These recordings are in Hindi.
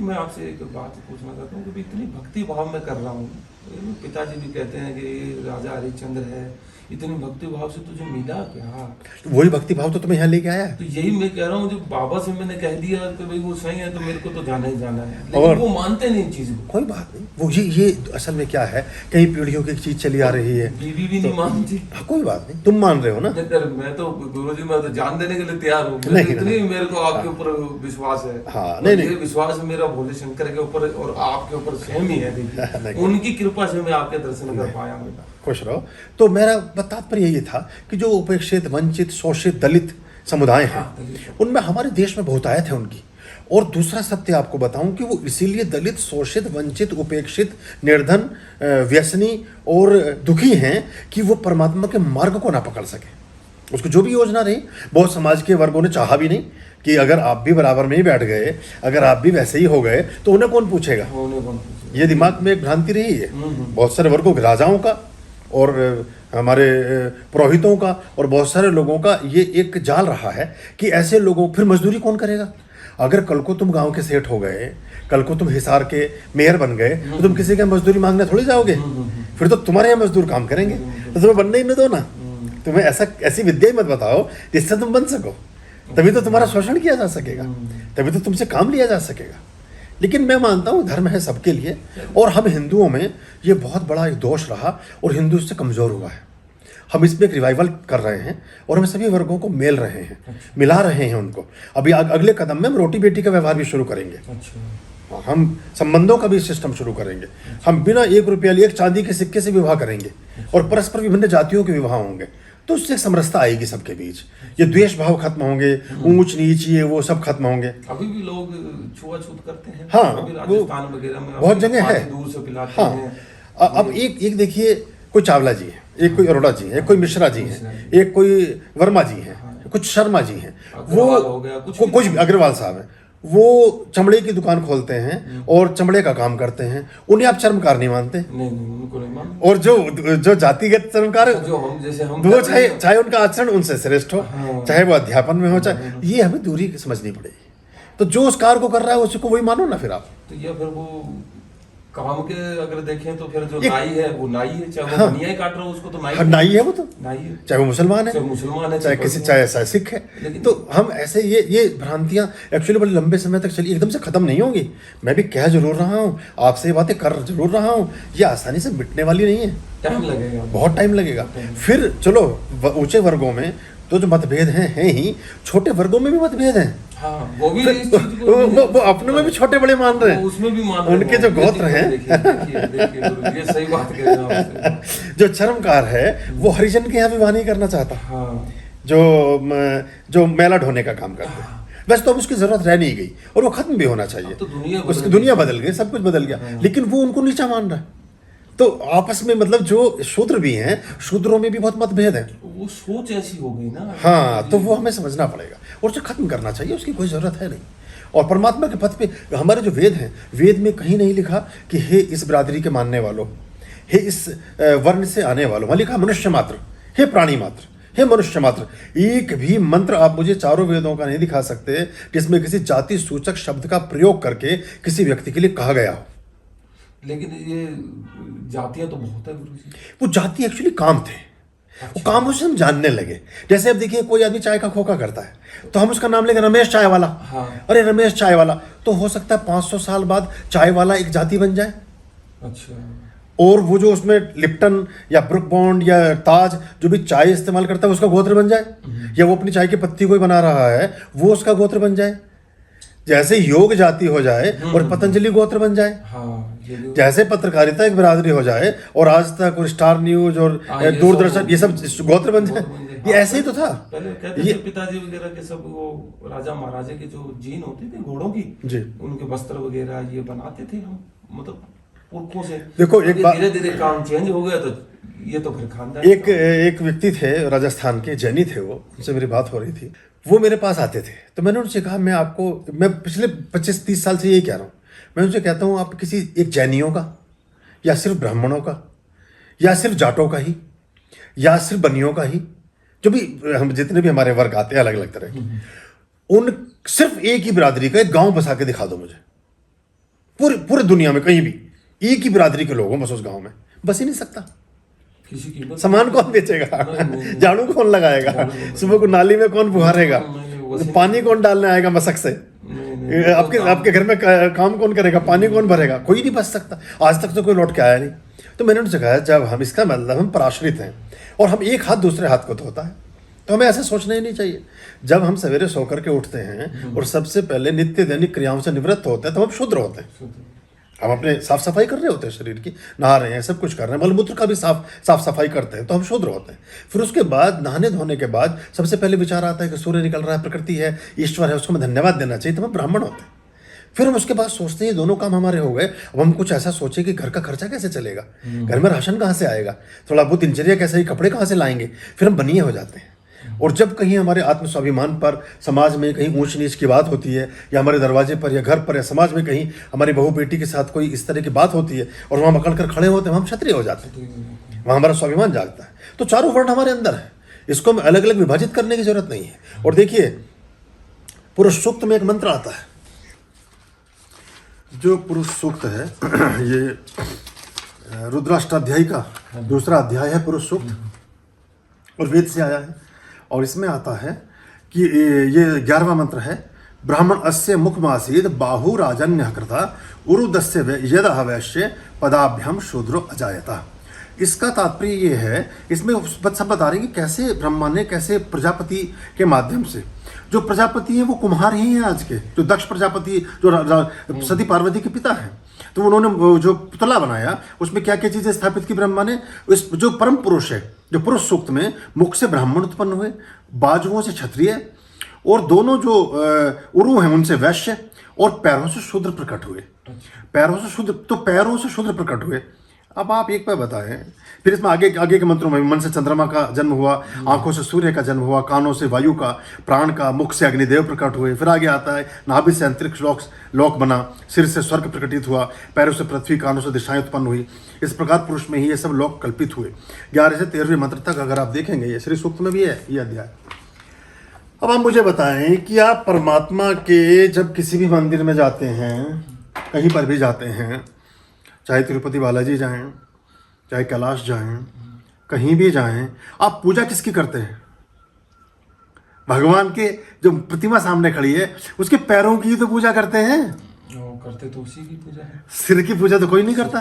मैं आपसे एक बात पूछना चाहता हूँ कि इतनी भक्ति भाव में कर रहा हूँ, पिताजी भी कहते हैं कि राजा हरिश्चंद्र है, इतनी भक्ति भाव से तुझे मिला क्या? वही भक्ति भाव तो तुम्हें यहाँ लेके आया है। तो यही मैं कह रहा हूँ, जब बाबा से मैंने कह दिया कि भाई वो सही है तो मेरे को तो जाना ही जाना है, लेकिन और वो मानते नहीं चीज को। कोई बात नहीं, वो ये असल में क्या है, कई पीढ़ियों की एक चीज चली आ रही है। बीवी भी नहीं मानती। हाँ, कोई बात नहीं, तुम मान रहे हो ना। मैं तो गुरुजी, मैं तो जान देने के लिए तैयार हूँ, नहीं, इतनी मेरे को आपके ऊपर विश्वास है। हाँ, नहीं, नहीं। विश्वास मेरा भोले शंकर के ऊपर और आपके ऊपर सेम ही है। देखिए उनकी कृपा से मैं आपके दर्शन कर पाया हूँ। खुश रहो। तो मेरा तात्पर्य यही था कि जो उपेक्षित, वंचित, शोषित, दलित समुदाय हैं, उनमें हमारे देश में बहुतायत है उनकी। और दूसरा सत्य आपको बताऊं कि वो इसीलिए दलित, शोषित, वंचित, उपेक्षित, निर्धन, व्यसनी और दुखी हैं कि वो परमात्मा के मार्ग को ना पकड़ सके। उसको जो भी योजना रही, बहुत समाज के वर्गों ने चाहा भी नहीं कि अगर आप भी बराबर में ही बैठ गए, अगर आप भी वैसे ही हो गए तो उन्हें कौन पूछेगा। ये दिमाग में एक भ्रांति रही है बहुत सारे वर्गों के, राजाओं का और हमारे पुरोहितों का और बहुत सारे लोगों का ये एक जाल रहा है कि ऐसे लोगों, फिर मजदूरी कौन करेगा? अगर कल को तुम गांव के सेठ हो गए, कल को तुम हिसार के मेयर बन गए, तो तुम किसी के मजदूरी मांगने थोड़ी जाओगे। फिर तो तुम्हारे यहाँ मजदूर काम करेंगे, तो तुम्हें बनने ही न दो ना। तुम्हें ऐसी विद्या ही मत बताओ जिससे तुम बन सको, तभी तो तुम्हारा शोषण किया जा सकेगा, तभी तो तुमसे काम लिया जा सकेगा। लेकिन मैं मानता हूँ धर्म है सबके लिए, और हम हिंदुओं में ये बहुत बड़ा एक दोष रहा और हिंदू इससे कमज़ोर हुआ है। हम इसमें एक रिवाइवल कर रहे हैं और हम सभी वर्गों को मेल रहे हैं, मिला रहे हैं उनको। अभी अगले कदम में हम रोटी बेटी का व्यवहार भी शुरू करेंगे। हम संबंधों का भी सिस्टम शुरू करेंगे। हम बिना 1 रुपया लिए 1 चांदी के सिक्के से विवाह करेंगे और परस्पर विभिन्न जातियों के विवाह होंगे। तो उससे समरसता आएगी सबके बीच, ये द्वेष भाव खत्म होंगे, ऊंच नीच ये वो सब खत्म होंगे। अभी भी लोग छुआछूत करते हैं। हाँ, अभी राजस्थान वगैरह में बहुत जगह है, दूर से पिलाते हाँ। हैं। अब एक देखिए, कोई चावला जी है, एक कोई अरोड़ा जी है, एक कोई मिश्रा जी है, एक कोई वर्मा जी है, कुछ शर्मा जी हैं, वो कुछ अग्रवाल साहब हैं, वो चमड़े की दुकान खोलते हैं और चमड़े का काम करते हैं। उन्हें आप चर्मकार नहीं मानते? नहीं, उनको नहीं मानते। और जो जातिगत चर्मकार, जो हम जैसे हम वो चाहे उनका आचरण उनसे श्रेष्ठ हो, चाहे वो अध्यापन में हो, चाहे, ये हमें दूरी समझनी पड़ेगी। तो जो उस कार्य को कर रहा है उसको वही मानो ना फिर आप। तो ये फिर वो काम के अगर देखें तो फिर जो नाई है वो नाई है, चाहे वो बनिया काट रहा हो उसको तो नाई है। नाई है, वो तो नाई है, चाहे वो मुसलमान है, चाहे सिख है। तो हम ऐसे ये भ्रांतियां एक्चुअली बड़े लंबे समय तक चली, एकदम से खत्म नहीं होंगी। मैं भी कह जरूर रहा हूँ, आपसे ये बातें कर जरूर रहा हूँ, ये आसानी से मिटने वाली नहीं है, टाइम लगेगा, बहुत टाइम लगेगा। फिर चलो ऊंचे वर्गों में तो जो मतभेद हैं ही, छोटे वर्गों में भी मतभेद हैं। हाँ, वो भी वो अपनों में भी छोटे बड़े मान रहे हैं, उसमें भी मान रहे हैं। उनके जो गोत्र हैं, ये सही बात कह रहे हैं आप। जो चर्मकार है वो हरिजन के यहाँ विवाह नहीं करना चाहता, जो मेला ढोने का काम करते हैं। वैसे तो अब उसकी जरूरत रह नहीं गई और वो खत्म भी होना चाहिए। तो दुनिया बदल गई, सब कुछ बदल गया, लेकिन वो उनको नीचा मान रहा है। तो आपस में मतलब जो शूद्र भी हैं, शूद्रों में भी बहुत मतभेद है। वो सोच ऐसी हो गई ना। हाँ, तो वो हमें समझना पड़ेगा और उसे खत्म करना चाहिए, उसकी कोई जरूरत है नहीं। और परमात्मा के पथ पे हमारे जो वेद हैं, वेद में कहीं नहीं लिखा कि हे इस बिरादरी के मानने वालों, हे इस वर्ण से आने वालों, वहाँ लिखा मनुष्य मात्र, हे प्राणी मात्र, हे मनुष्य मात्र। एक भी मंत्र आप मुझे चारों वेदों का नहीं दिखा सकते जिसमें किसी जाति सूचक शब्द का प्रयोग करके किसी व्यक्ति के लिए कहा गया हो। लेकिन ये जातियां तो बहुत है गुरुजी। वो जाति एक्चुअली काम थे, वो काम से हम जानने लगे। जैसे अब देखिए, कोई आदमी चाय का खोखा करता है तो हम उसका नाम लेंगे रमेश चाय वाला। अरे रमेश चाय वाला, तो हो सकता है 500 साल बाद चाय वाला एक जाति बन जाए। अच्छा। और वो जो उसमें लिप्टन या ब्रुक बॉन्ड या ताज जो भी चाय इस्तेमाल करता है उसका गोत्र बन जाए, या वो अपनी चाय की पत्ती कोई बना रहा है वो उसका गोत्र बन जाए। जैसे योग जाति हो जाए और पतंजलि गोत्र बन जाए, जैसे पत्रकारिता एक बिरादरी हो जाए और आज तक और स्टार न्यूज और दूरदर्शन ये सब गोत्र बन जाए, ये ऐसे ही तो था। पहले कहते थे पिताजी वगैरह के सब वो राजा महाराजा के जो जीन होते थे घोड़ों की जी, उनके वस्त्र वगैरह ये बनाते थे हम, मतलब पुरखों से। देखो एक बात, धीरे धीरे काम चेंज हो गया तो ये तो फिर खानदान। एक व्यक्ति थे राजस्थान के, जैनी थे वो, उनसे मेरी बात हो रही थी। वो मेरे पास आते थे तो मैंने उनसे कहा, मैं पिछले 25-30 साल से यही कह रहा हूँ, मैं उनसे कहता हूँ आप किसी एक जैनियों का, या सिर्फ ब्राह्मणों का, या सिर्फ जाटों का ही, या सिर्फ बनियों का ही, जो भी हम जितने भी हमारे वर्ग आते हैं अलग अलग तरह के, उन सिर्फ एक ही बिरादरी का एक गांव बसा के दिखा दो मुझे। पूरे दुनिया में कहीं भी एक ही बिरादरी के लोग हों बस उस गांव में, बस ही नहीं सकता। किसी की सामान कौन बेचेगा, झाड़ू कौन लगाएगा, सुबह को नाली में कौन बुहारेगा, पानी कौन डालने आएगा मशक से, आपके घर में काम कौन करेगा, पानी कौन भरेगा, कोई नहीं बच सकता। आज तक तो कोई लौट के आया नहीं। तो मैंने उनसे कहा जब हम, इसका मतलब हम पराश्रित हैं और हम एक हाथ दूसरे हाथ को धोता है, तो हमें ऐसे सोचना ही नहीं चाहिए। जब हम सवेरे सो करके उठते हैं और सबसे पहले नित्य दैनिक क्रियाओं से निवृत्त होते हैं तो हम शुद्र होते हैं। हम अपने साफ सफाई कर रहे होते हैं, शरीर की नहा रहे हैं, सब कुछ कर रहे हैं, मलमूत्र का भी साफ सफाई करते हैं, तो हम शुद्र होते हैं। फिर उसके बाद नहाने धोने के बाद सबसे पहले विचार आता है कि सूर्य निकल रहा है, प्रकृति है, ईश्वर है, उसको हमें धन्यवाद देना चाहिए, तो हम ब्राह्मण होते हैं। फिर हम उसके बाद सोचते हैं ये दोनों काम हमारे हो गए, अब हम कुछ ऐसा सोचें कि घर का खर्चा कैसे चलेगा, घर में राशन कहाँ से आएगा, थोड़ा बहुत दिनचर्या कैसे, ही कपड़े कहाँ से लाएंगे। फिर हम बनिए हो जाते हैं। और जब कहीं हमारे आत्म स्वाभिमान पर, समाज में कहीं ऊंच नीच की बात होती है, या हमारे दरवाजे पर या घर पर या समाज में कहीं हमारी बहू बेटी के साथ कोई इस तरह की बात होती है और वहाँ अकड़ कर खड़े होते हैं, हम क्षत्रिय हो जाते हैं, वहाँ हमारा स्वाभिमान जागता है। तो चारों वर्ण हमारे अंदर है, इसको हम अलग अलग विभाजित करने की जरूरत नहीं है। और देखिए पुरुष सूक्त में एक मंत्र आता है, जो पुरुष सूक्त है ये रुद्राष्टाध्यायी का दूसरा अध्याय है पुरुष सूक्त, और वेद से आया है। और इसमें आता है कि ये 11वां मंत्र है, ब्राह्मण अस्य मुखमासीद बाहु राजन्य कृता उरुदस्य यदः वैश्य पदाभ्याम शूद्रो अजायता। इसका तात्पर्य ये है, इसमें सब बता रहे हैं कि कैसे ब्रह्मा ने, कैसे प्रजापति के माध्यम से, जो प्रजापति हैं वो कुम्हार ही हैं आज के, जो दक्ष प्रजापति जो सती पार्वती के पिता हैं, तो उन्होंने जो पुतला बनाया उसमें क्या क्या चीज़ें स्थापित की ब्रह्मा ने। इस जो परम पुरुष है, जो पुरुष सूक्त में मुख से ब्राह्मण उत्पन्न हुए, बाजुओं से क्षत्रिय, और दोनों जो उरु हैं उनसे वैश्य, और पैरों से शूद्र प्रकट हुए। पैरों से शूद्र, तो पैरों से शूद्र प्रकट हुए। अब आप एक बार बताएं, फिर इसमें आगे के मंत्रों में मन से चंद्रमा का जन्म हुआ, आंखों से सूर्य का जन्म हुआ, कानों से वायु का, प्राण का, मुख से अग्निदेव प्रकट हुए। फिर आगे आता है नाभि से अंतरिक्ष लोक बना, सिर से स्वर्ग प्रकटित हुआ, पैरों से पृथ्वी, कानों से दिशाएं उत्पन्न हुई। इस प्रकार पुरुष में ही ये सब लोक कल्पित हुए। 11 से 13वें मंत्र तक अगर आप देखेंगे, ये श्री सूक्त में भी है ये अध्याय। अब आप मुझे बताएं कि आप परमात्मा के जब किसी भी मंदिर में जाते हैं, कहीं पर भी जाते हैं, चाहे तिरुपति बालाजी जाएं, चाहे कैलाश जाएं, कहीं भी जाएं, आप पूजा किसकी करते हैं? भगवान के जो प्रतिमा सामने खड़ी है उसके पैरों की तो पूजा करते हैं। करते तो उसी की पूजा है। सिर की पूजा तो कोई नहीं करता,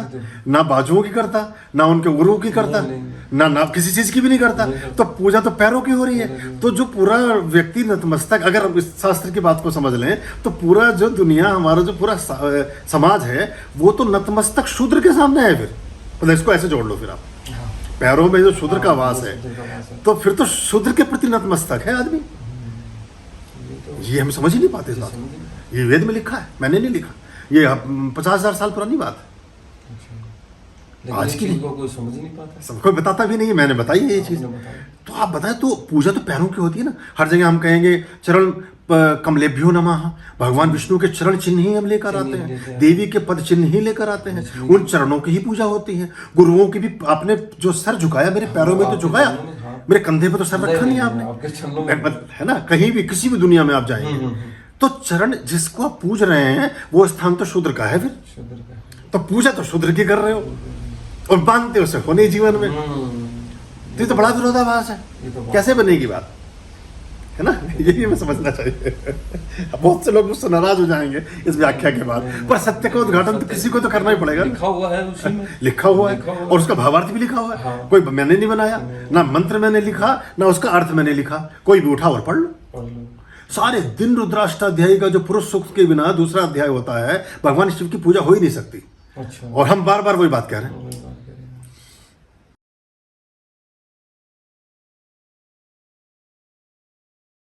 ना बाजुओं की करता, ना उनके उरु की करता, ना किसी चीज की भी नहीं करता। तो पूजा तो पैरों की हो रही है। तो जो पूरा व्यक्ति नतमस्तक, अगर इस शास्त्र की बात को समझ लें तो पूरा जो दुनिया, हमारा जो पूरा समाज है वो तो नतमस्तक शूद्र के सामने है। फिर मतलब इसको ऐसे जोड़ लो, फिर आप पैरों में जो शूद्र का वास है, तो फिर तो शूद्र के प्रति नतमस्तक है आदमी। ये हम समझ ही नहीं पाते इस बात को। ये वेद में लिखा है, मैंने नहीं लिखा। ये 50,000 साल पुरानी बात है, आज की नहीं। कोई समझ नहीं पाता, सबको बताता भी नहीं है, मैंने बताई है ये चीज। तो आप बताएं, तो पूजा तो पैरों की होती है ना। हर जगह हम कहेंगे चरण कमलेभ्यो नमः, भगवान विष्णु के चरण चिन्ह ही हम लेकर आते हैं, देवी के पद चिन्ह ही लेकर आते हैं, उन चरणों की ही पूजा होती है। गुरुओं की भी आपने जो सर झुकाया, मेरे पैरों में तो झुकाया, मेरे कंधे पे तो सर रखा नहीं आपने, है ना। कहीं भी किसी भी दुनिया में आप जाएंगे तो चरण जिसको आप पूज रहे हैं वो स्थान तो शूद्र का है। फिर तो पूजा तो शूद्र की कर रहे हो और मानते हो उसे होने जीवन में, तो ये तो बड़ा विरोधाभास है। कैसे बनेगी बात, है ना। यही हमें समझना चाहिए। बहुत से लोग मुझसे नाराज हो जाएंगे इस व्याख्या के बाद, पर सत्य का उद्घाटन तो किसी को तो करना ही पड़ेगा। लिखा हुआ है उसी में, लिखा हुआ है और उसका भावार्थ भी लिखा हुआ है। कोई मैंने नहीं बनाया, ना मंत्र मैंने लिखा, ना उसका अर्थ मैंने लिखा। कोई भी उठा और पढ़ लो। सारे दिन रुद्राष्टाध्यायी का जो पुरुष सूक्त के बिना दूसरा अध्याय होता है, भगवान शिव की पूजा हो ही नहीं सकती। अच्छा। और हम बार बार वही बात कह रहे हैं।